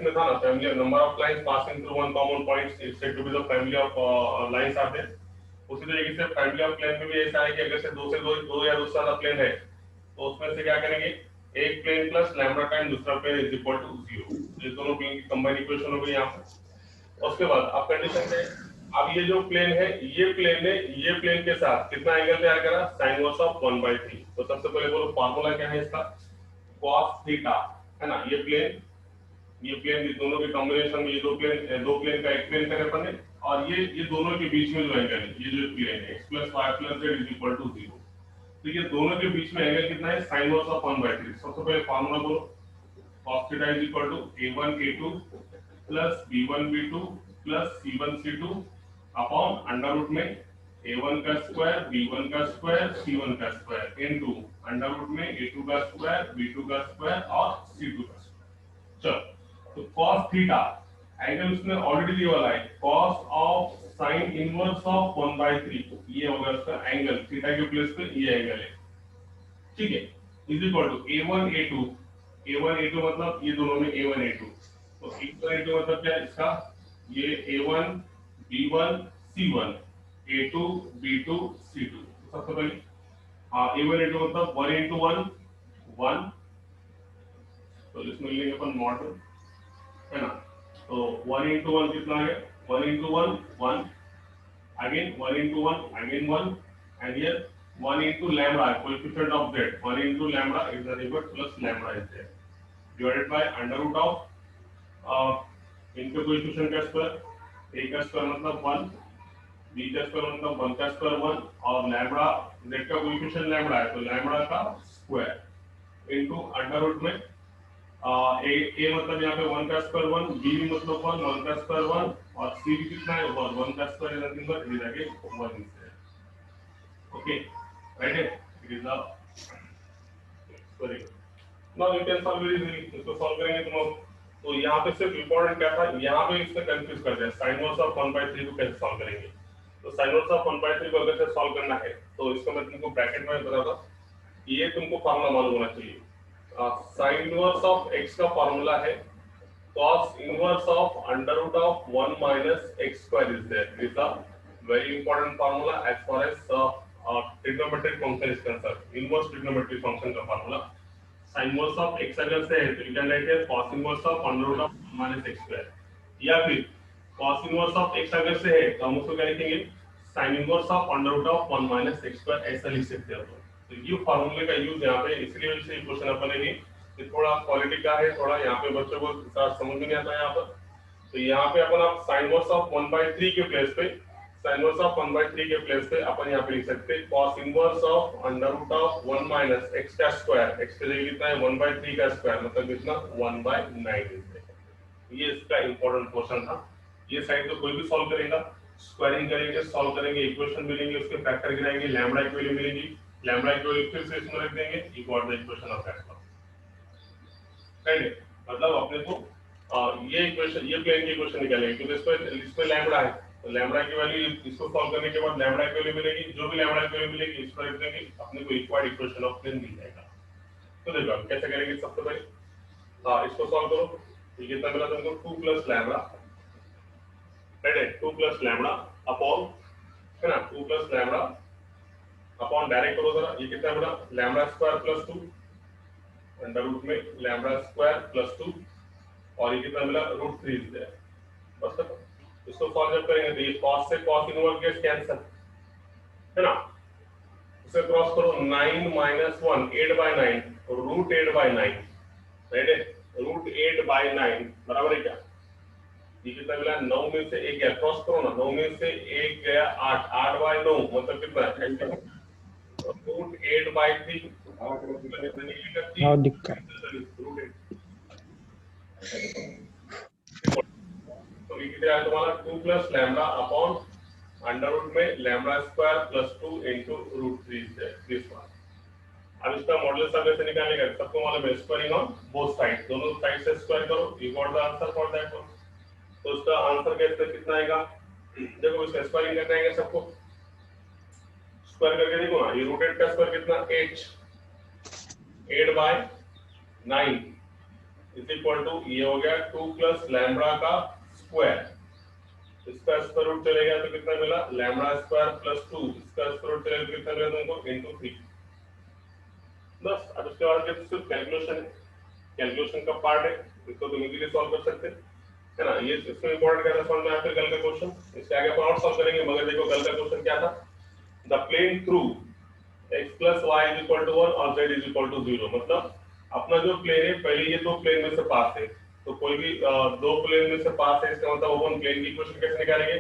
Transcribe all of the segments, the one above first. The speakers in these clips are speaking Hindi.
में था ना family number of lines passing through one common point is said to be the family of lines are there. उसी तरीके से फैमिली ऑफ प्लेन में भी ऐसा है कि अगर से दो या दो से ज्यादा प्लेन है तो उसमें से क्या करेंगे, एक प्लेन प्लस लैम्डा टाइम दूसरा प्लेन इज इक्वल टू 0। ये दोनों प्लेन की कंबाइन इक्वेशन हो गई यहाँ पे। उसके बाद अब कंडीशन है, अब ये जो प्लेन है ये प्लेन ने ये प्लेन के साथ कितना एंगल तैयार करा, साइन इनवर्स ऑफ 1/3। तो सबसे पहले बोलो फार्मूला क्या है इसका, cos थीटा है ना। ये प्लेन ये दोनों के कॉम्बिनेशन में ये दो प्लेन का एक प्लेन करे अपन ने, और ये दोनों के बीच में जो एंगल है ये जो प्लेन है x + y + z is equal to 0। तो ये दोनों के बीच में एंगल कितना है, sin इनवर्स ऑफ 1/3। सबसे पहले फार्मूला बोलो, cos theta is equal to a1 a2 plus b1 b2 plus c1 c2 upon under root में a1 का स्क्वायर b1 का स्क्वायर c1 का स्क्वायर इनटू अंडर रूट में a2 का स्क्वायर b2 का स्क्वायर और c2 का स्क्वायर। चलो तो cos थीटा एंगल उसने ऑलरेडी दिया वाला है, cos of sin inverse of 1/3 ये होगा इसका एंगल, थीटा के प्लेस पे ये एंगल है, ठीक है। Is equal to a1 a2 मतलब ये दोनों में a1 a2। तो a1 a2 मतलब क्या है इसका, ये a1 b1 c1 a2 b2 c2। सबसे पहले a1 a2 मतलब 1 into 1 1, तो इसमें लेंगे अपन मॉडल है ना। तो 1 into 1 कितना है, 1 into 1 1, again 1 into 1 again 1, and here 1 into lambda coefficient of z 1 into lambda is the neighbor plus lambda is there divided by under root of इनके कोएफिशिएंट का स्क्वायर, a का स्क्वायर मतलब 1, b का स्क्वायर मतलब 1 का स्क्वायर 1, और लैम्बडा z का कोएफिशिएंट लैम्बडा है तो लैम्बडा का स्क्वायर इनटू अंडर रूट में a मतलब यहाँ पे 1 का स्क्वायर 1, b भी मतलब 1 का स्क्वायर 1, और c भी कितना है 1 का square is nothing but is again 1 is there। Okay right है, it is the sorry now you can solve it easily. इसको सॉल्व करेंगे तुम लोग। तो यहाँ पे सिर्फ इंपॉर्टेंट क्या था, यहाँ पे इससे कंफ्यूज कर दिया, sin इनवर्स ऑफ 1/3 को कैसे सॉल्व करेंगे। तो sin इनवर्स ऑफ 1/3 को अगर से सॉल्व करना है तो इसको मैं तुमको ब्रैकेट में बताऊंगा, ये तुमको फार्मूला मालूम होना चाहिए। sin इनवर्स ऑफ x का फार्मूला है cos inverse of under root of 1 minus x square is there. This is a very important formula as far as trigonometric function is concerned. Inverse trigonometric function का formula sin inverse of x अगर से है तो you can write here cos inverse of under root of 1 minus x square, या फिर cos inverse of x अगर से है तो हम उसको क्या लिखेंगे, sin inverse of under root of 1 minus x square ऐसा लिख सकते हैं। तो ये फार्मूले का यूज यहाँ पे इसलिए वजह से क्वेश्चन अपन ने थोड़ा क्वालिटी का है, थोड़ा यहाँ पे बच्चों को समझ में नहीं आता है यहाँ पर। तो यहाँ पे अपन आप sin इनवर्स ऑफ 1/3 के प्लेस पे sin इनवर्स ऑफ 1/3 के प्लेस पे अपन यहाँ पे लिख सकते हैं cos inverse of under root of 1 minus x का स्क्वायर, x के जगह कितना है 1/3 का स्क्वायर मतलब कितना 1/9। ये इसका इंपॉर्टेंट क्वेश्चन था। ये साइड तो कोई भी सॉल्व करेगा, स्क्वायरिंग करेंगे, सॉल्व करेंगे, इक्वेशन मिलेंगे, उसके फैक्टर गिराएंगे, लैम्बडा की वैल्यू मिलेगी, लैम्बडा की वैल्यू फिर से इसमें रख देंगे, you got the equation of that. मतलब अपने को ये इक्वेशन ये प्लेन की इक्वेशन निकालेंगे क्योंकि इसमें लैम्बडा है तो लैम्बडा की वैल्यू इसको सॉल्व करने के बाद लैम्बडा की वैल्यू मिलेगी, जो भी लैम्बडा की वैल्यू मिलेगी इसको रख देंगे, अपने को रिक्वायर्ड इक्वेशन ऑफ प्लेन मिल जाएगा। तो देखो हम कैसे करेंगे, सबसे पहले इसको सॉल्व करो। ये कितना मिला तुमको 2 प्लस लैम्बडा, राइट है 2 प्लस लैम्बडा अपॉन है ना 2 प्लस लैम्बडा अपॉन डायरेक्ट करो जरा, ये कितना मिला lambda square plus 2 under root में लैम्बडा स्क्वायर प्लस 2 और ये कितना मिला √3 इज देयर। बस खत्म। इसको सॉल्व जब करेंगे तो ये cos से cos इनवर्स गेट कैंसिल है ना, इसे क्रॉस करो 9 - 1 8/9 √8/9 राइट है, √8/9 बराबर है क्या, ये कितना मिला 9 में से 1 गया, क्रॉस करो ना 9 में से 1 गया 8 8/9 मतलब कितना है √8/3 हाँ दिक्कत तो ये कितना है तुम्हारा 2 plus lambda upon under root में लैम्बडा स्क्वायर प्लस 2 इनटू √3 से दिस वन। अब इसका मॉडुलस आप कैसे निकालेंगे, सबको मालूम है स्क्वायरिंग ऑन बोथ साइड, दोनों साइड से स्क्वायर करो, you got the answer for that one. तो इसका आंसर कैसे कितना आएगा, देखो इसका स्क्वायरिंग करना है सबको, स्क्वायर करके देखो ना, ये √8 का स्क्वायर कितना 8/9 इज इक्वल टू ये हो गया 2 प्लस लैम्ब्डा का स्क्वायर, इसका स्क्वायर रूट चलेगा तो कितना मिला लैम्ब्डा स्क्वायर प्लस 2, इसका स्क्वायर रूट चलेगा तो कितना मिला तुमको इनटू 3। बस अब इसके बाद क्या सिर्फ कैलकुलेशन है, कैलकुलेशन का पार्ट है, इसको तुम इजीली सॉल्व कर सकते है ना। ये इसमें इंपॉर्टेंट क्या था समझ में आया फिर कल का क्वेश्चन, इसके आगे अपन और सॉल्व करेंगे, मगर देखो कल का क्वेश्चन क्या था, the plane through x plus y is equal to 1 और z is equal to 0, मतलब अपना जो प्लेन है पहले ये दो प्लेन में से पास है, तो कोई भी दो प्लेन में से पास है इसका मतलब अपन प्लेन की इक्वेशन कैसे निकालेंगे,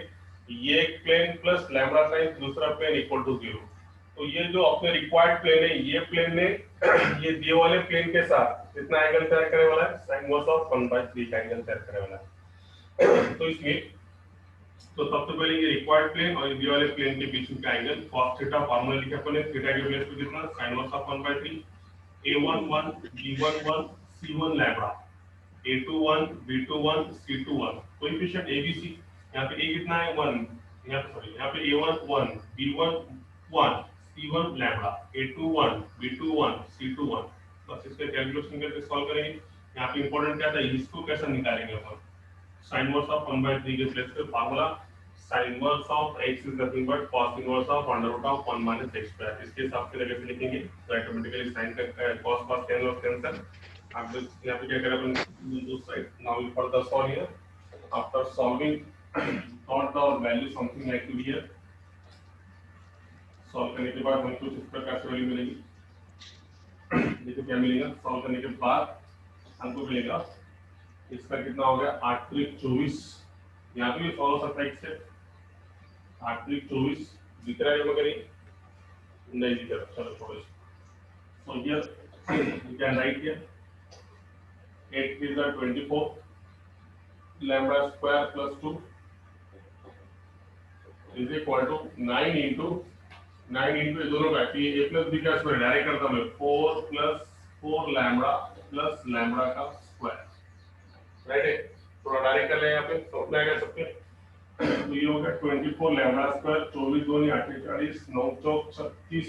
ये एक प्लेन प्लस लैम्ब्डा टाइम्स दूसरा प्लेन इक्वल टू 0। तो ये जो अपने रिक्वायर्ड प्लेन है ये प्लेन ने ये दिए वाले प्लेन के साथ कितना एंगल तैयार करने वाला है, sin इनवर्स ऑफ 1/3 का एंगल तैयार करने वाला है। तो इसमें तो सबसे पहले ये रिक्वायर्ड प्लेन और ये वाले प्लेन के बीच का एंगल cos थीटा फार्मूला लिखा अपन ने, थीटा के प्लेस पे कितना sin inverse of 1/3 a11 b11 c1 lambda a21 b21 c21 coefficient abc, यहां पे a कितना है 1, यहां पे सॉरी यहां पे a1 1 b1 1 c1 lambda a21 b21 c21। बस इसके कैलकुलेशन करके सॉल्व करेंगे। यहां पे इंपॉर्टेंट क्या था, इसको कैसे निकालेंगे अपन, sin inverse of 1/3 के प्लेस पे formula sin inverse of x is nothing but cos inverse of under root of 1 minus x square, इसके हिसाब से कैसे लिखेंगे तो ऑटोमेटिकली sin का cos cos tan और cancel। अब यहां पे क्या करें अपन दूसरी side, now we further solve here, after solving thought the value something like to be here, solve करने के बाद हमको इस प्रकार से वैल्यू मिलेगी, देखो क्या मिलेगा, सॉल्व करने के बाद हमको मिलेगा इसका कितना हो गया 8 त्रिक 24, यहाँ पे भी सॉल्व हो सकता है इससे 8 त्रिक 24 दिख रहा है मगर नहीं दिख रहा, चलो छोड़ो इसको। So here you can write here 8 3 is 24 lambda square plus 2 is equal to 9 into दोनों का ये a plus b का स्क्वायर डायरेक्ट करता हूं 4 plus 4 lambda plus lambda का स्क्वायर, राइट है, थोड़ा डायरेक्ट कर ले यहाँ पे तो अपना क्या सकते हैं, तो ये हो गया 24 लैम्ब्डा स्क्वायर 24 दूनी 48 9 चौक 36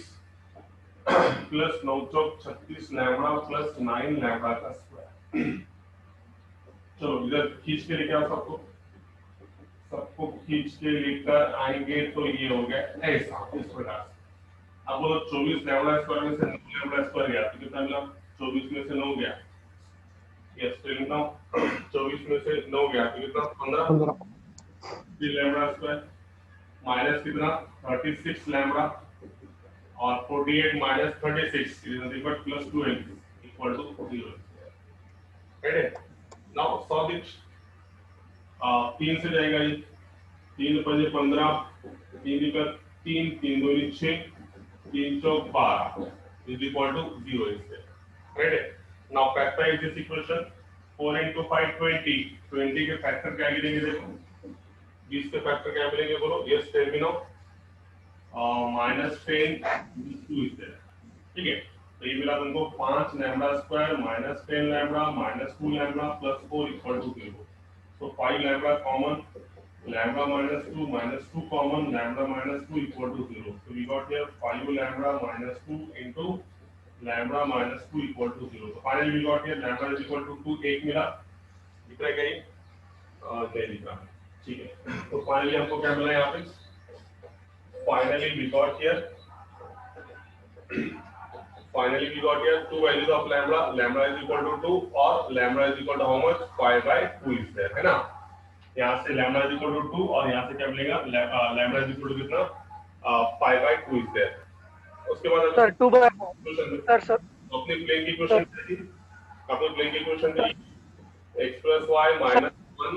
प्लस 9 चौक 36 लैम्ब्डा प्लस 9 लैम्ब्डा का स्क्वायर। चलो इधर खींच के लेके आओ सबको खींच के लेकर आएंगे तो ये हो गया ऐसा इस प्रकार से। अब बोलो 24 लैम्ब्डा स्क्वायर में से 9 लैम्ब्डा स्क्वायर गया तो कितना मिला, 24 में से 9 गया, यस तो कितना 24 में से 9 गया तो कितना 15 लैम्ब्डा स्क्वायर माइनस कितना 36 लैम्ब्डा और 48 minus 36 is nothing but plus 12 equal to 0, right है। नाउ सॉल्व इट, 3 से जाएगा ये 3 पंजे 15 3 का 3 3 दूनी 6 3 चौक 12 इज इक्वल टू 0 इससे, राइट है। Now factorize this equation 4 into 5 20 20 के फैक्टर क्या गिरेंगे देखो 20 के फैक्टर क्या मिलेंगे बोलो, yes tell me now, -10 2 is there, ठीक है। तो ये मिला तुमको 5 lambda square -10 lambda -2 lambda plus 4 equal to 0। So 5 lambda common, lambda -2 common, lambda -2 equal to 0। So we got here 5 lambda -2 into lambda minus 2 equal to 0। So finally we got here lambda is equal to 2, एक मिला, दिख रहा है कहीं नहीं दिख रहा, ठीक है। तो फाइनली हमको क्या मिला यहाँ पे, finally we got here two values of lambda is equal to 2 और lambda is equal to how much 5/2 is there, है ना। यहाँ से lambda is equal to 2 और यहाँ से क्या मिलेगा lambda is equal to कितना 5/2 is there। उसके बाद सर 2/4 सर अपने प्लेन की इक्वेशन थी, अपने प्लेन की इक्वेशन थी x plus y minus 1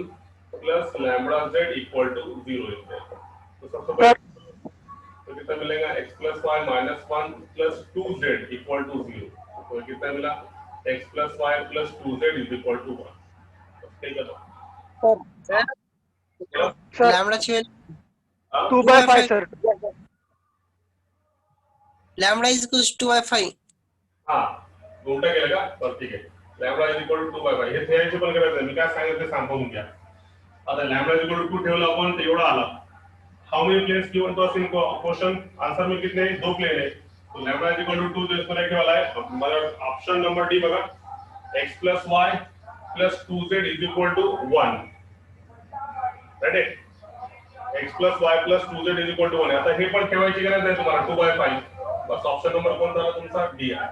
plus lambda z equal to 0 है। तो सबसे पहले तो कितना मिलेगा x plus y minus 1 plus 2z equal to 0। तो कितना मिला x plus y plus 2z is equal to 1। ठीक है sir lambda 2/5 sir lambda is equal to 2/5। हां उलटा केलं का बरं ठीक आहे, लॅम्बडा इज इक्वल टू 2/5 हे थेअरीचे पण करायचं, मी काय सांगितलं ते सांगून घ्या। आता लॅम्बडा इज इक्वल टू 2 ठेवलं आपण तर एवढा आला। How many planes given to us in question, answer में कितने 2 प्लेन है, तो लैम्बडा इज इक्वल टू 2 तो इसको लिखने वाला है हमारा ऑप्शन नंबर डी बघा x plus y plus 2z is equal to 1. Right? x plus y plus 2z is equal to 1. आता हे पण ठेवायची गरज नाही तुम्हाला 2/5. बस ऑप्शन नंबर कोणता झाला तुमचा डी आहे.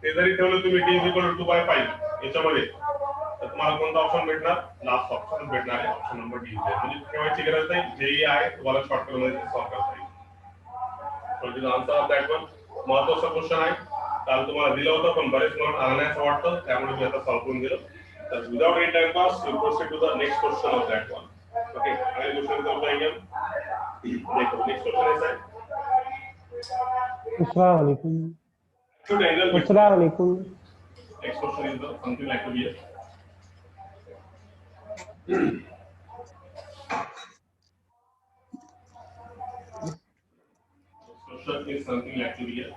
ते जरी ठेवलं तुम्ही d is equal to 2/5 याच्यामध्ये तर तुम्हाला कोणता ऑप्शन भेटणार? लास्ट ऑप्शन भेटणार आहे, ऑप्शन नंबर डी आहे. म्हणजे ठेवायची गरज नाही, जेही आहे तुम्हाला शॉर्टकट मध्ये सॉल्व करता येईल. So the answer of that one महत्त्वाचा क्वेश्चन आहे. काल तुम्हाला दिलं होतं पण बरेच मला आलं नाही असं वाटतं, त्यामुळे मी आता सॉल्व करून दिलं. तर without any time pass we proceed to the next question of that one. Okay, अगले क्वेश्चन की तरफ जाएंगे हम. देखो नेक्स्ट क्वेश्चन ऐसा है. अस्सलाम वालेकुम. Acute angle. अस्सलाम वालेकुम. Next question is the something like to be here. Question is something like to be here.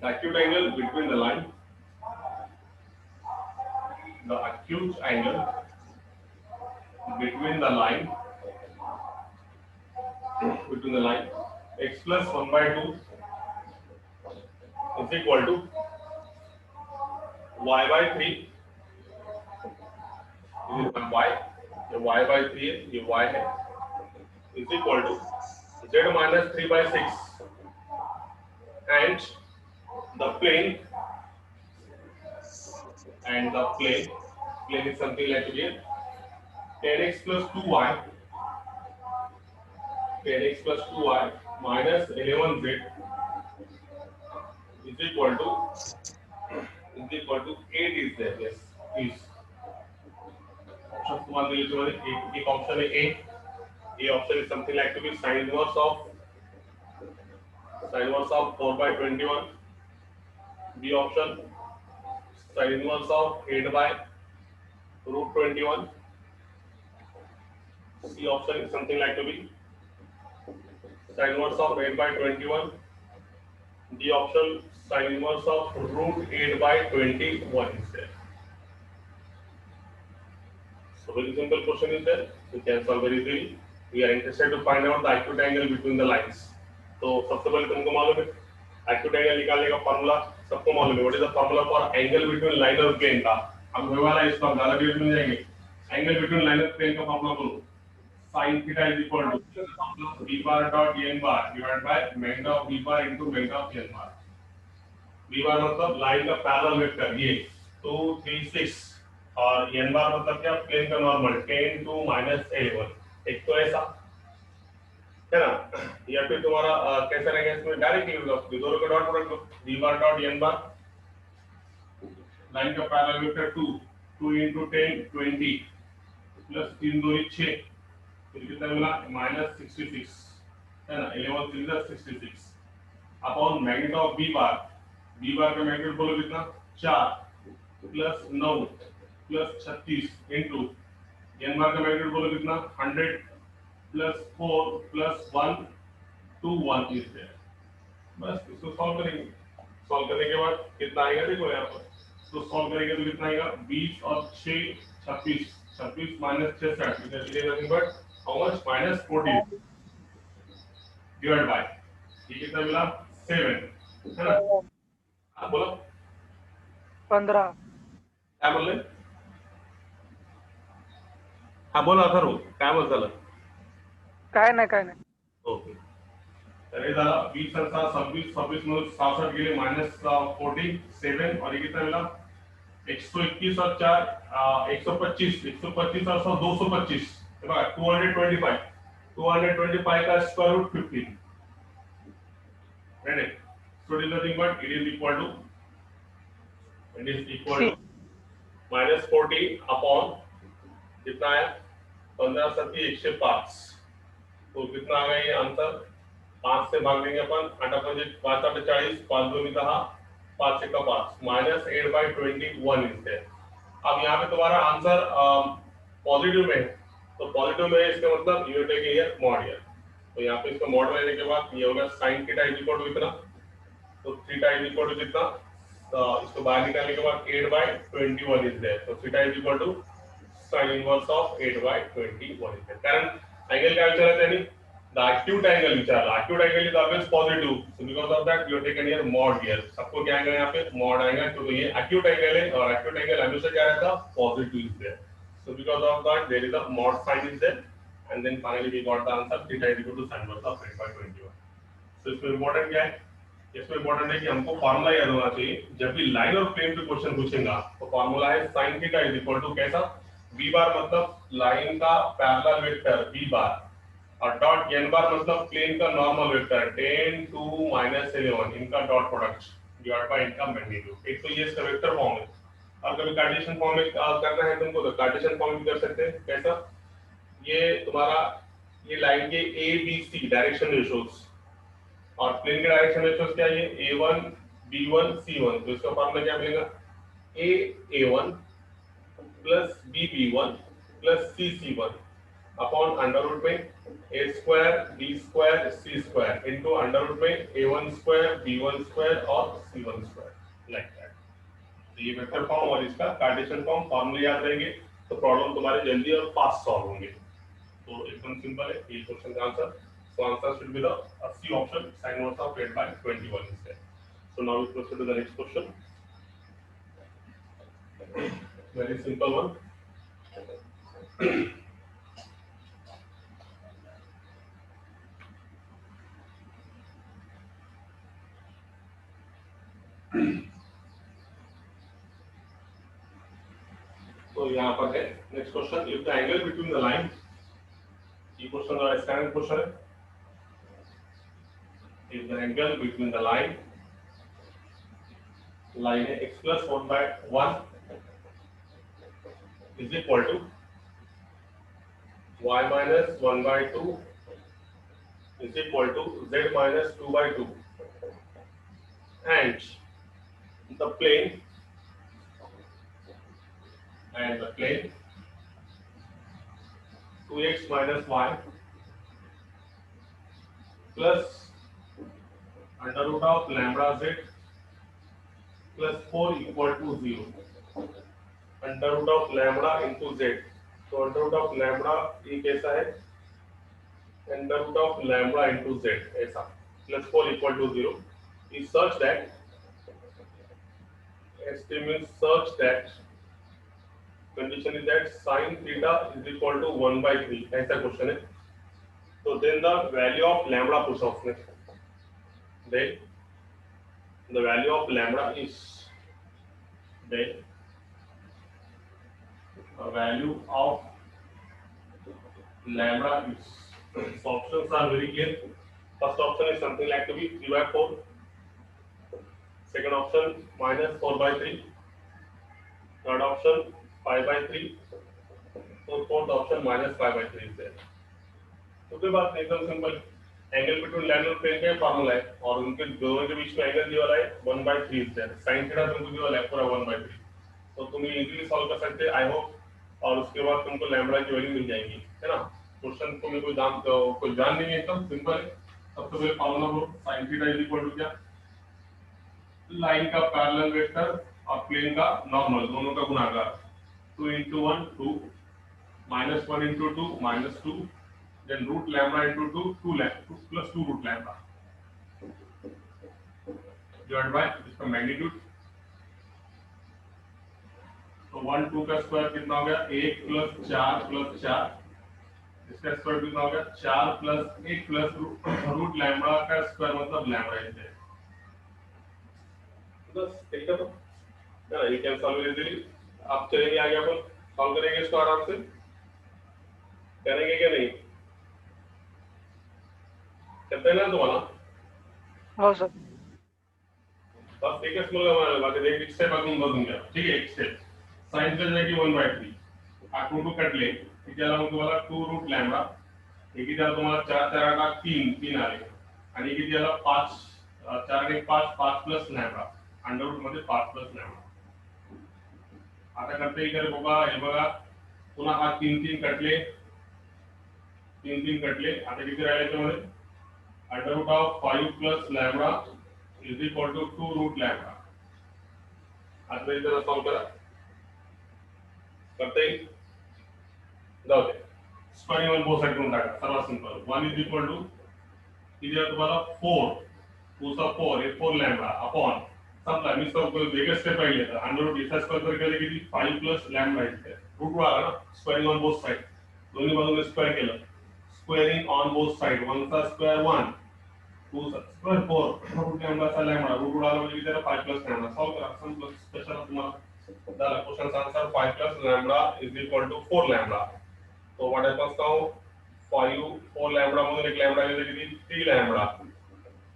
The acute angle between the line. The acute angle between the line x plus 1/2 is equal to y by 3. This is my y. ये y by 3 है, ये y है. Is equal to z minus 3/6 and the plane is something like here 10x plus 2y minus 11z is equal to 8 is there. Yes, is option तुम्हाला दिले तुम्हाला एक ऑप्शन है A option is something like to be sin inverse of 4/21. B option sin inverse of 8/√21. C option is something like to be sin inverse of 8/21. D option sin inverse of √8/21 is there. So very simple question is there. We can solve very easily. We are interested to find out the acute angle between the lines. तो सबसे पहले तुमको मालूम है acute angle निकालने का फॉर्मूला सबको मालूम है. What is the formula for angle between line और plane का? हम वही वाला इसका ज़्यादा डिटेल में जाएंगे. Angle between line और plane का फॉर्मूला बोलो. Sin theta is equal to b bar dot n bar divided by magna of b bar into magna of n bar. b bar मतलब लाइन का पैरेलल वेक्टर ये 2 3 6 और n बार मतलब क्या प्लेन का नॉर्मल 10 to -11. एक तो ऐसा है ना, या फिर तुम्हारा कैसा रहेगा इसमें डायरेक्टली दोनों का डॉट प्रोडक्ट लो b बार डॉट n बार लाइन का पैरेलल वेक्टर 2 into 10 20 प्लस 3 2 6 फिर कितना मिला -66 है ना. 11 3 66 अपॉन मैग्नीट्यूड ऑफ b बार का मैग्नीट्यूड बोलो कितना 4 प्लस 9 प्लस 36 इनटू n बार का मैग्नीट्यूड बोलो कितना 100 प्लस 4 प्लस 1 2 1 इज देयर. बस इसको सॉल्व करेंगे. सॉल्व करने के बाद कितना आएगा देखो यहाँ पर. तो सॉल्व करेंगे तो कितना आएगा 20 और 6 26 26 minus 6 60 it is nothing but how much -14 divide by ये कितना मिला 7 है ना. आप बोलो 15. काय बोलले. हा बोला अथर्व काय बोल झालं. काय नाही. ओके तर हे झाला 20 और 26 26 में 67 गेले -14 7 और ये कितना मिला 121 और 4 125 125 और 100 225 है बघा 225 का square root 15 right. So it is nothing but it is equal to -14 upon कितना है 15 7 105. तो कितना आ गया ये आंसर 5 से भाग देंगे अपन 8 5 5 8 40 5 2 10 5 1 5 -8/21 इज देयर. अब यहाँ पे तुम्हारा आंसर पॉजिटिव में है तो पॉजिटिव में है इसका मतलब you take here mod here. तो यहाँ पे इसका मॉड लेने के बाद ये होगा sin theta is equal to कितना तो थीटा इज इक्वल टू कितना इसको बाहर निकालने के बाद 8/21 इज देयर. तो theta is equal to sin inverse of 8/21 is there. कारण एंगल क्या चला था नहीं the acute angle विचार, acute angle is always positive, so because of that you have taken here mod here. सबको क्या आएगा यहाँ पे mod आएगा, क्योंकि ये acute angle है और acute angle हमेशा क्या रहता है, positive is there. So because of that there is a mod sign is there, and then finally we got the answer theta is equal to sin inverse of 8/21. So इसमें important क्या है? इसमें important है कि हमको फॉर्मूला याद होना चाहिए, जब भी लाइन और प्लेन पे क्वेश्चन पूछेगा तो फॉर्मूला है sin theta is equal to कैसा, v बार मतलब लाइन का पैरेलल वेक्टर v बार, और डॉट n बार मतलब प्लेन का नॉर्मल वेक्टर 10 2 -11 इनका डॉट प्रोडक्ट डिवाइड बाय इनका मैग्नीट्यूड। एक तो ये इसका वेक्टर फॉर्म है, और कभी कार्टेशियन फॉर्म में करना है तुमको तो कार्टेशियन फॉर्म भी कर सकते हैं। कैसा, ये तुम्हारा ये लाइन के A B C direction ratios और प्लेन के डायरेक्शन रेशियोज क्या है, ये a1 b1 c1, तो इसका फॉर्मूला क्या मिलेगा, a1 plus b1 plus c1 upon under root में a square b square c square into under root में a1 स्क्वायर b1 स्क्वायर और c1 स्क्वायर, लाइक दैट। तो ये वेक्टर फॉर्म और इसका कार्टेशियन फॉर्म फॉर्मूले याद रहेंगे तो प्रॉब्लम तुम्हारे जल्दी और फास्ट सॉल्व होंगे। तो एकदम सिंपल है ये क्वेश्चन का answer. So answer should be the C option, sin inverse of 8/21 is there. So now we proceed to the next question. Very simple one. तो यहाँ पर है next question, if the angle between the line, ये क्वेश्चन का स्टैंडर्ड क्वेश्चन है, if the angle between the line है x plus 1/1 is equal to y minus 1/2 is equal to z minus 2/2, and the plane 2x minus y plus under root of lambda z plus 4 equal to 0, under root of lambda into z, तो under root of lambda ये कैसा है, under root of lambda into z ऐसा, plus 4 equal to 0 is such that condition is that sin theta is equal to 1/3, ऐसा क्वेश्चन है। तो then the value of lambda पूछा उसने, then the value of lambda is, then the value of lambda is, so options are very clear. First option is something like to be 3/4, second option minus 4/3, third option 5/3, तो fourth option minus 5/3 is there। तो कोई बात नहीं, एकदम सिंपल, एंगल बिटवीन लाइन और प्लेन का फार्मूला है और उनके दोनों के बीच में एंगल दिया वाला है 1/3 is there, sin थीटा तुमको दिया वाला है पूरा 1/3, तो तुम ये इजीली सॉल्व कर सकते हैं आई होप, और उसके बाद तुमको लैम्बडा की वैल्यू मिल जाएगी, है ना। क्वेश्चन को कोई जान नहीं है, एकदम सिंपल है। सबसे पहले फार्मूला लो, sin theta is equal to क्या, लाइन का पैरेलल वेक्टर और प्लेन का नॉर्मल दोनों का गुणाकार, 2 into 1 2 minus 1 into 2 minus 2, then root lambda into 2 2 plus 2 root lambda divided by इसका मैग्नीट्यूड, तो 1 2 का स्क्वायर कितना हो गया 1 plus 4 plus 4, इसका स्क्वायर कितना हो गया 4 plus 1 plus root lambda का स्क्वायर मतलब लैम्बडा है, बस ठीक है। तो ना ये कैन सॉल्व इजीली, आप चलेंगे आगे, अपन सॉल्व करेंगे इसको आराम से, करेंगे क्या नहीं, करते हैं ना तुम्हारा, हाँ सर। बस एक स्मॉल हमारे बाकी देख एक स्टेप आगे बढ़ूंगा, ठीक है। एक स्टेप साइन का जाएगी 1/3, आप को कट ले, ठीक है, हम तुम्हाला 2 रूट लैम्बडा, एक ही त्याला तुम्हाला 4 4 8 3 आले, आणि एक ही त्याला 5 4 1 5 5 प्लस लैम्बडा, अंडर रूट मध्ये 5 प्लस लैम्बडा। आता करते इकडे बघा, हे बघा पुन्हा हा 3 3 कटले, 3 3 कटले, आता किती राहिले त्यामध्ये under root of 5 plus lambda is equal to 2 root lambda. आता इधर सॉल्व करा, करते ही जाऊ दे, स्क्वेअरिंग ऑन बोथ साइड करून टाका, सर्वात सिंपल. 1 इज इक्वल टू किती आहे तुम्हाला 4 2 चा 4 हे 4 लॅम्बडा अपॉन संपला. मी सब वेगळे स्टेप पाहिले तर अंडर रूट इथं स्क्वेअर केले किती 5 प्लस लॅम्बडा इथे रूट आला ना. स्क्वेअरिंग ऑन बोथ साइड दोन्ही बाजूने स्क्वेअर केलं. स्क्वेअरिंग ऑन बोथ साइड 1 चा स्क्वेअर 1 2 चा स्क्वेअर 4 रूट लॅम्बडाचा लॅम्बडा रूट आला म्हणजे त्याला 5 प्लस लॅम्बडा सॉल्व करा. संपलं. स्पेशल तुम्हाला झाला क्वेश्चनचा answer 5 plus lambda is equal to 4 lambda. तो व्हाट हैपन्स नाउ 4 लॅम्बडा मधून एक लॅम्बडा गेला किती 3 lambda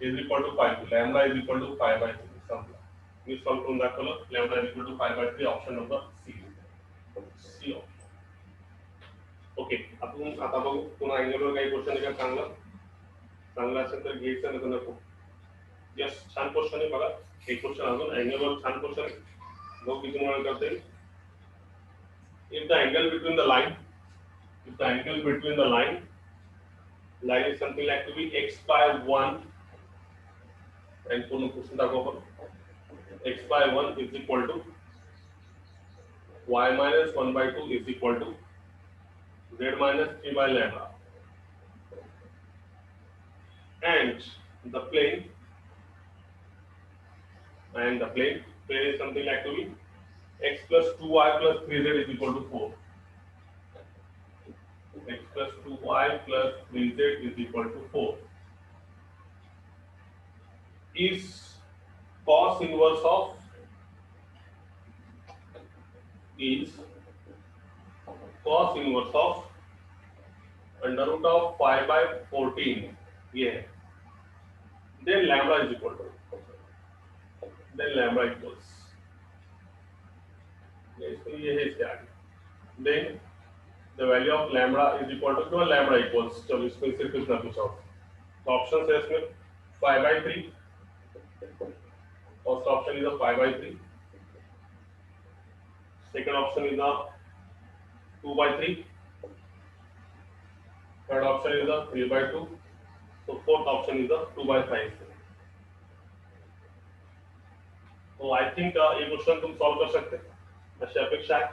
is equal to 5 lambda is equal to 5/3. संपला. मी सॉल्व करून दाखवलं. Lambda is equal to 5/3 option number C. Okay आपण आता बघू पुन्हा अँगलवर काही क्वेश्चन आहे का चांगला असेल तर घ्यायचं नाही तर नको. यस छान क्वेश्चन आहे बघा. एक क्वेश्चन अजून अँगलवर छान क्वेश्चन आहे. बघू किती मुळे करता येईल. if the angle between the line is something like to be x by 1 and पूर्ण क्वेश्चन दाखवा आपण. x by 1 is equal to y minus 1 by 2 is equal to z minus 3 by lambda and the plane is something like to be x plus 2y plus 3z is equal to 4. X plus 2y plus 3z is equal to 4. Is cos inverse of under root of 5 by 14 ये है. Then lambda is equal to ये है इसके आगे. Then the value of lambda is equal to क्या lambda equals चलो इसमें सिर्फ इतना पूछा. तो ऑप्शन है इसमें 5/3. First option is a 5/3. Second option is a 2/3. Third option is a 3/2. So fourth option is a 2/5. तो आई थिंक ये क्वेश्चन तुम सॉल्व कर सकते अशी अपेक्षा आहे.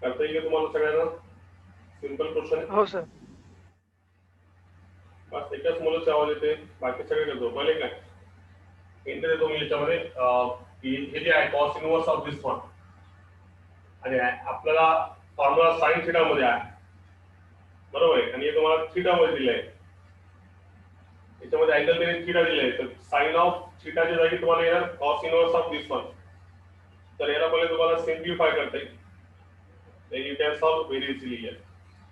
करता येईल तुम्हाला सगळ्यांना. सिंपल क्वेश्चन आहे. हो सर. बस एकच मुलाचा आवाज येते बाकी सगळे करतो. पहिले काय हिंट देतो मी याच्यामध्ये हे जे आहे cos inverse of this one आणि आपल्याला फॉर्म्युला साइन थीटा मध्ये आहे बरोबर आहे. आणि हे तुम्हाला थीटा मध्ये दिले आहे. याच्यामध्ये अँगल त्याने थीटा दिले आहे. तर साइन ऑफ थीटाच्या जागी तुम्हाला येणार cos inverse of this one. तर याला पहिले तुम्हाला सिम्प्लिफाय करता येईल. You can solve very easily.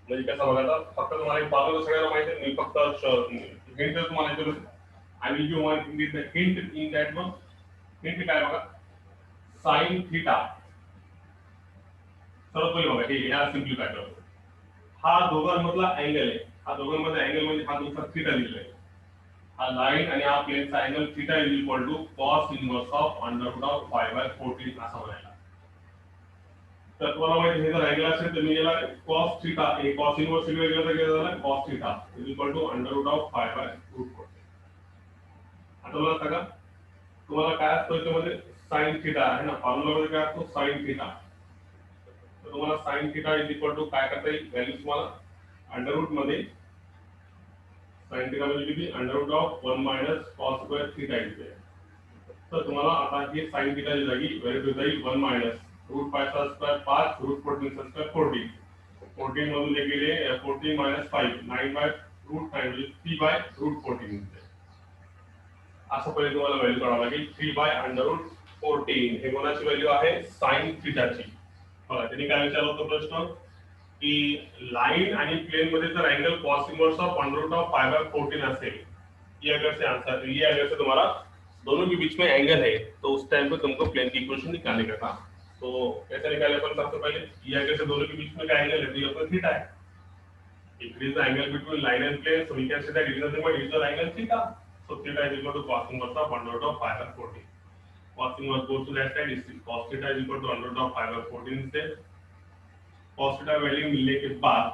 म्हणजे कसं बघा आता फक्त तुम्हाला बाजूला सगळ्यांना माहिती आहे. मी फक्त हिंट तुम्हाला देतो. I will give one hint in that one. Hint काय बघा sin theta. सर्वात पहिले बघा हे या सिम्प्लिफाय करतो. हा दोघांमधला अँगल आहे. हा दोघांमध्ये अँगल म्हणजे हा तुमचा थीटा दिलेला आहे. हा लाईन आणि हा प्लेनचा angle theta is equal to cos inverse of under root of 5/14 असा बनायला. तर तुम्हाला माहिती हे जर अँगल असेल तर मी याला cos थीटा हे cos इनवर्स वेगळं केलं झालं cos theta is equal to under root of 5/√14. आता मला सांगा तुम्हाला काय असतं याच्यामध्ये sin थीटा आहे ना. फॉर्म्युला मध्ये काय असतो sin थीटा. तर तुम्हाला sin theta is equal to काय करता येईल व्हॅल्यू तुम्हाला अंडर रूट मध्ये sin थीटा म्हणजे किती under root of 1 minus cos square theta येते. तर तुम्हाला आता हे sin थीटाची जागी व्हॅल्यू देता येईल 1 मायनस रूट 5 चा स्क्वेअर 5 रूट 14 चा स्क्वेअर 14. 14 मधून जे गेले 14 मायनस 5 9/√5 म्हणजे 3/√14. असं पहिले तुम्हाला व्हॅल्यू काढावं लागेल 3/√14. हे कोणाची व्हॅल्यू आहे साइन थीटाची. बघा त्यांनी काय विचारलं होतं प्रश्न की लाइन आणि प्लेन मध्ये जर angle cos inverse of under root of 5/14 असेल ये अगर से आंसर ये अगर से तुम्हारा दोनों के बीच में एंगल है तो उस टाइम पे तुमको प्लेन की इक्वेशन निकालने का था. तो कैसे निकाले अपन सबसे पहले ये अगर से दोनों के बीच में का एंगल है तो ये अपना थीटा है. It is the angle between line and plane so we can say that it is nothing but it is the angle theta. So theta is equal to cos inverse of under root of 5/14. Cos inverse goes to that side. Is cos theta is equal to under root of 5/14 से cos theta वैल्यू मिलने के बाद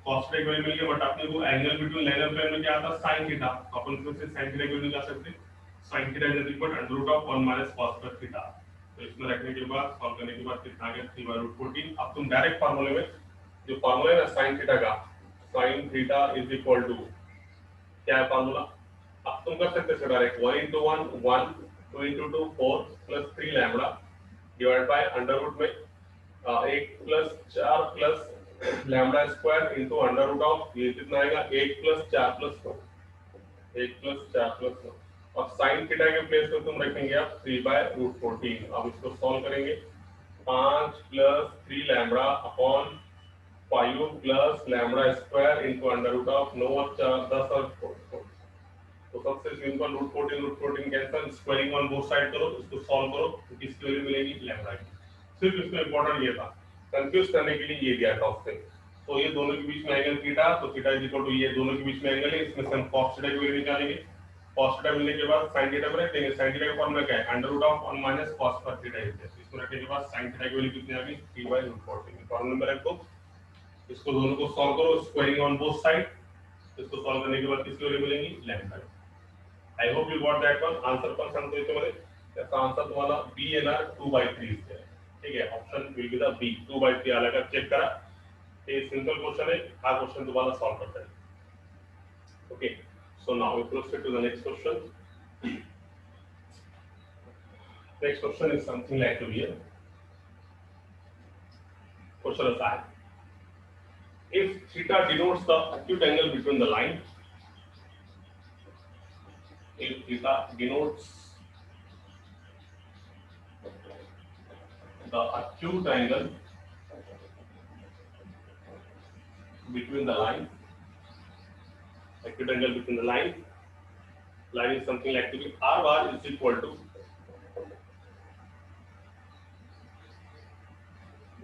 cos theta की वैल्यू मिल गई बट अपने को angle between line and plane में क्या आता sin theta. तो अपन फिर से sin theta की वैल्यू निकाल सकते हैं. sin theta is equal to under root of 1 minus cos square theta. तो इसमें रखने के बाद सॉल्व करने के बाद कितना आ गया 3/√14. अब तुम डायरेक्ट फार्मूले में जो फॉर्मूला है ना साइन थीटा का, sine theta is equal to क्या है फॉर्मूला, अब तुम कर सकते हो direct 1 into 1 1 2 into 2 4 plus 3 lambda divide by under root में 1 plus 4 plus lambda square into under root of ये कितना आएगा 1 प्लस 4 प्लस 9 1 प्लस 4 प्लस 9 और साइन थीटा के प्लेस पे तुम रखेंगे आप 3 बाय रूट 14। अब इसको सॉल्व करेंगे 5 plus 3 lambda upon 5 plus lambda square into under root of 9 और 4 10 और 4। तो सबसे simple root 14 cancel, squaring on both side करो, इसको सॉल्व करो तो किसकी वैल्यू मिलेगी लैम्बडा की। सिर्फ इसमें इंपॉर्टेंट ये था, कंफ्यूज करने के लिए ये दिया था उससे। तो ये दोनों के बीच में एंगल थीटा, तो थीटा इज इक्वल टू ये दोनों के बीच में एंगल है, इसमें से हम cos थीटा की वैल्यू निकालेंगे। cos थीटा मिलने के बाद sin थीटा में रख देंगे, sin थीटा का फॉर्मूला क्या है under root of 1 minus cos पर थीटा है। इसको रखने के बाद sin थीटा की वैल्यू कितनी आ गई 3/√14। फॉर्मूला में रखो, इसको दोनों को सॉल्व करो, स्क्वायरिंग ऑन बोथ साइड, इसको सॉल्व करने के बाद किसकी वैल्यू मिलेगी lambda. I hope you got that one. Answer पर संतो याच्यामध्ये त्याचा आंसर तुम्हाला B येणार 2/3 इथे. ठीक आहे, option will be the B 2/3 आला का चेक करा. हे सिंपल क्वेश्चन आहे, हा क्वेश्चन तुम्हाला सॉल्व करता येईल. Okay, so now we proceed to the next question. Next question is something like to here. Question is that if theta denotes the acute angle between the line, if theta denotes the acute angle between the line, acute angle between the line is something like to be r bar is equal to,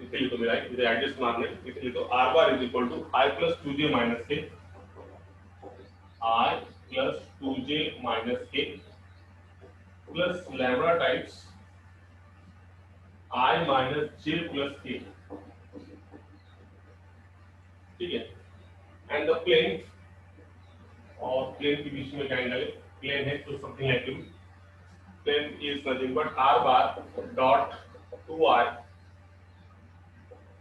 इसे लिखो मेरा इधर एडजस्ट मारने, इसे लिखो r bar is equal to I plus 2j minus k, I plus 2j minus k plus lambda times I minus j plus k. ठीक है, एंड द प्लेन, और प्लेन के बीच में क्या एंगल है, प्लेन है तो something like to plane is nothing but r bar dot 2i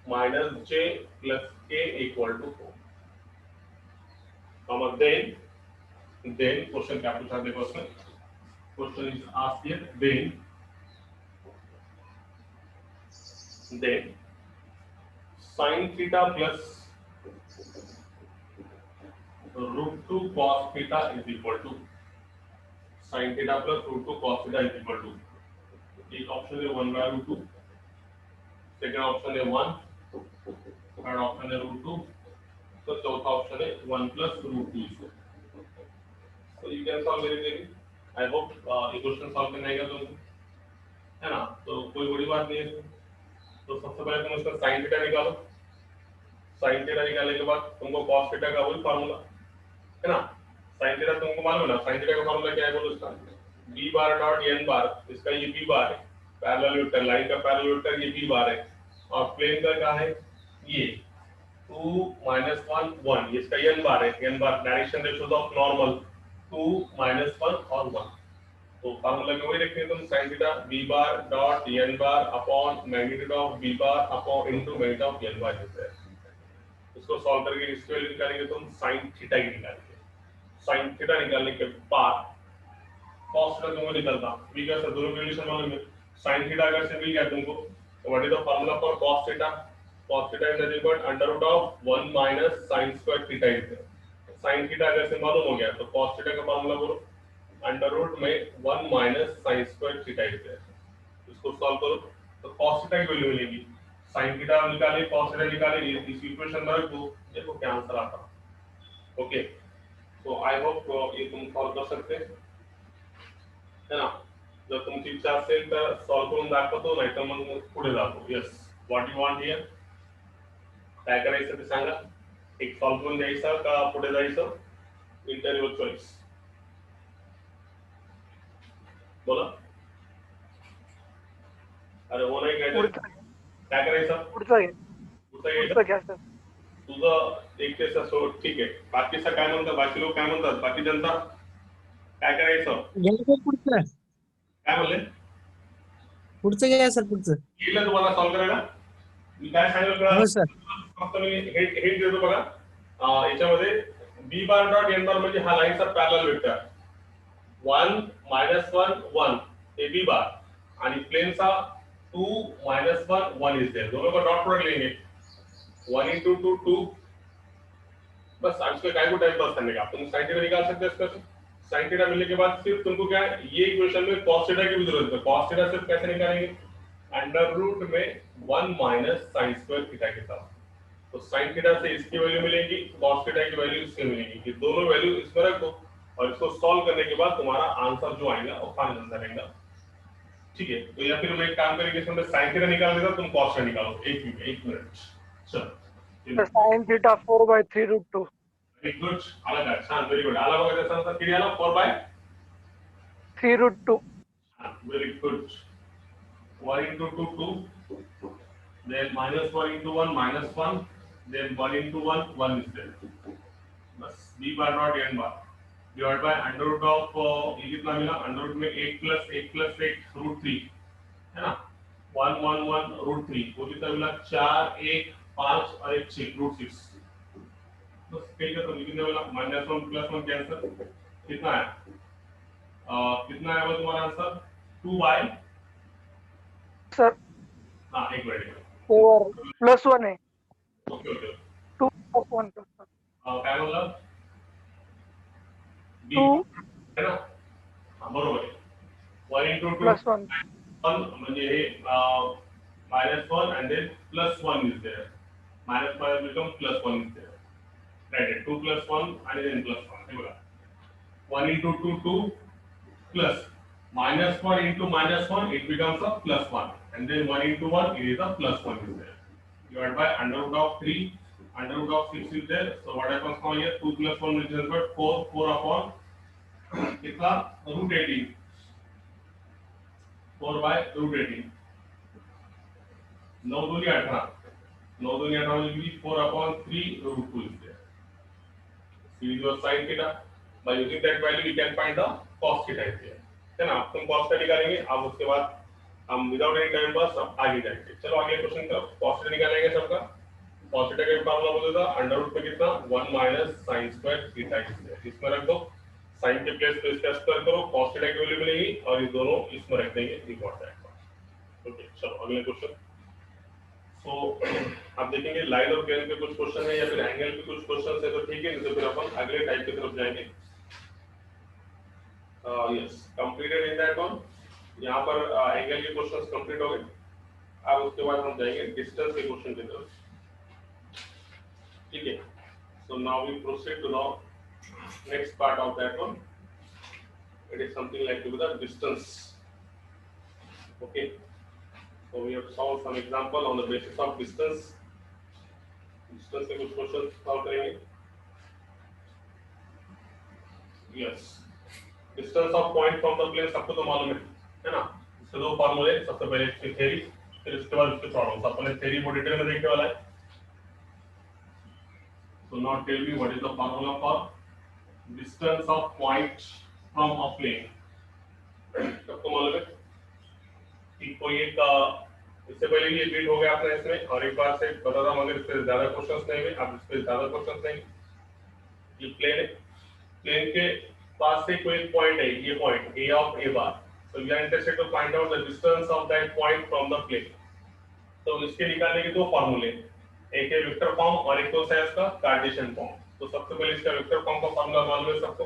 minus j plus k equal to 4. Comma then question क्या पूछा देखो उसमें, question is asked here, then sin theta plus root 2 cos theta is equal to, sin theta plus root 2 cos theta is equal to, एक ऑप्शन है 1 by root 2, सेकंड ऑप्शन है 1, थर्ड ऑप्शन है root 2, तो चौथा ऑप्शन है 1 plus root 2. So you can solve very easily. I hope ये क्वेश्चन सॉल्व करने आएगा तुमको, है ना, तो कोई बड़ी बात नहीं है. तो सबसे पहले तुम इसका sin थीटा निकालो, sin थीटा निकालने के बाद तुमको cos थीटा का वही फार्मूला है ना, sin थीटा तुमको मालूम है ना, sin थीटा का फार्मूला क्या है बोलो इसका, b बार डॉट n बार, इसका ये b बार है, पैरेलल वेक्टर लाइन का पैरेलल वेक्टर ये b बार है, और प्लेन का क्या है ये 2 minus 1 1, इसका n बार है, n bar direction ratios of normal 2 minus 1 और 1. तो फार्मूला में वही रखते हैं तुम, sin theta b bar dot n bar upon magnitude of b bar upon into magnitude of n बार होता है. इसको सॉल्व करके इसकी वैल्यू निकालेंगे तुम, sin थीटा की निकालेंगे. sin थीटा निकालने के बाद cos थीटा तुमको निकलता, b का दोनों की रिलेशन मालूम है, sin थीटा अगर से मिल गया तुमको, तो what is the formula for cos theta, cos theta is nothing but under root of 1 minus sin square theta is there. sin theta अगर से मालूम हो गया तो cos थीटा का फार्मूला बोलो, अंडर रूट में 1 minus sin square theta is there. इसको सॉल्व करो तो cos थीटा की वैल्यू मिलेगी, sin थीटा निकाले cos थीटा निकाले, इस इक्वेशन में रखो, देखो क्या आंसर आता. ओके, सो आई होप ये तुम सॉल्व कर सकते है ना. जर तुमची इच्छा असेल तर सॉल्व करून दाखवतो, नाही तर मग पुढे जातो. Yes, what you want here, काय करायचं ते सांगा. एक सॉल्व करून द्यायचा का पुढे जायचं, इंटर युअर चॉइस. बोला. अरे हो नाही काय करायचं, पुढचा घ्या सर. तुझं एक केस असो, ठीक आहे. बाकीचं काय म्हणतात, बाकी लोक काय म्हणतात, बाकी जनता काय करायचं, काय म्हणले, पुढचं घ्या सर, पुढचं केलं तुम्हाला सॉल्व करायला. मी काय सांगितलं हो सर. फक्त मी हे देतो बघा, याच्यामध्ये b bar dot n bar म्हणजे हा लाईनचा parallel vector 1 -1 1 a b bar आणि प्लेनचा 2 -1 1 इज देयर, दोनों का डॉट प्रोडक्ट लेंगे 1 into 2 2, बस आज का काय को टाइम पास करने का तुम sin थीटा निकाल सकते हो इसका। sin थीटा मिलने के बाद सिर्फ तुमको क्या है, ये इक्वेशन में cos थीटा की भी जरूरत है। cos थीटा सिर्फ कैसे निकालेंगे, अंडर रूट में 1 माइनस sin स्क्वायर थीटा के साथ। तो sin थीटा से इसकी वैल्यू मिलेगी, cos थीटा की वैल्यू इससे मिलेगी, ये दोनों वैल्यू इसमें रख दो और इसको सॉल्व करने के बाद तुम्हारा आंसर जो आएगा वो फाइनल आंसर आएगा। ठीक है, तो या फिर मैं एक काम करेंगे, इसमें sin थीटा निकाल देता, तुम cos थीटा निकालो। एक मिनट चलो। sin theta 4/3√2। वेरी गुड, अलग है, छान, वेरी गुड। आला बघा त्याचा आन्सर किती आला, 4/3√2। Very good. 1 into 2 2, then -1 into 1 -1, then 1 into 1 1 is there, बस b bar dot n bar divide by under root of ये कितना मिला, अंडर रूट में 1 + 1 + 1 √3 है ना, 1 1 1 √3, वो कितना मिला 4 1 5 और 1 6 √6, बस ठीक है। तो कितना मिला, -1 + 1 कैंसिल, कितना है कितना है वो तुम्हारा आंसर 2 बाय, सर हाँ एक मिनट, 4 +1 है, ओके ओके, 2 + 1 काय म्हणलं 2 है ना, हाँ बरोबर आहे। 1 into 2 +1 1 म्हणजे हे -1 and then +1 is there, -1 become +1 is there, right, 2 + 1 and then +1, हे बघा 1 into 2 2 plus -1 into -1 it becomes a +1 and then 1 into 1 it is a +1 is there, divided by under root of 3, under root of 6 is there, so what happens now here 2 + 1 which is 4 4 upon कितना √18, 4 by √18, 9 दूनी 18, 9 दूनी 18 will be 4 upon 3 √2 is there, series of sin theta, by using that value we can find the cos theta is there, है ना। तुम cos theta निकालेंगे, अब उसके बाद हम विदाउट एनी टाइम पास अब आगे जाएंगे। चलो अगले क्वेश्चन का cos theta निकालेंगे सबका। cos theta का फॉर्मूला बोलेगा अंडर रूट में कितना 1 minus sin square theta is there, इसमें रख दो, sin के प्लेस पे इसका स्क्वायर करो, cos थीटा की वैल्यू मिलेगी और ये दोनों इसमें रख देंगे, रिकॉर्ड जाएगा। ओके चलो अगले क्वेश्चन। सो आप देखेंगे लाइन और प्लेन पे कुछ क्वेश्चन है या फिर एंगल पे कुछ क्वेश्चन है, तो ठीक है, नहीं तो फिर अपन अगले टाइप की तरफ जाएंगे। Yes completed in that one, यहाँ पर एंगल के क्वेश्चंस कंप्लीट हो गए। अब उसके बाद हम जाएंगे डिस्टेंस के क्वेश्चन की तरफ, ठीक है। So now we proceed to now next part of that one. It is something like to the distance, okay, so we have solved some example on the basis of distance के कुछ क्वेश्चन सॉल्व करेंगे। Yes, distance of point from the plane सबको तो मालूम है ना, इसके दो फार्मूले, सबसे पहले इसकी थ्योरी, फिर इसके बाद इसके प्रॉब्लम्स। अपने थ्योरी को डिटेल में देखने वाला है। so now tell me what is the formula for distance of point from a plane, सबको मालूम है कि कोई एक इससे पहले भी रीड हो गया आपने इसमें, और एक बार से बता रहा हूं अगर इससे ज्यादा क्वेश्चंस नहीं हुए, अब इस पे ज्यादा क्वेश्चंस नहीं, ये प्लेन है, प्लेन के पास से कोई पॉइंट है, ये point a of a bar, so we are interested to find out the distance of that point from the plane। तो इसके निकालने के दो फार्मूले, एक है वेक्टर फॉर्म और एक तो है इसका कार्टेशियन फॉर्म। तो सबसे पहले इसका वेक्टर फॉर्म का फार्मूला मालूम है सबको,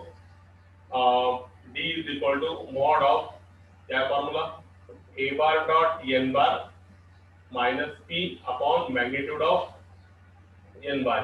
d is equal to mod of क्या formula a bar dot n bar minus p upon magnitude of n bar।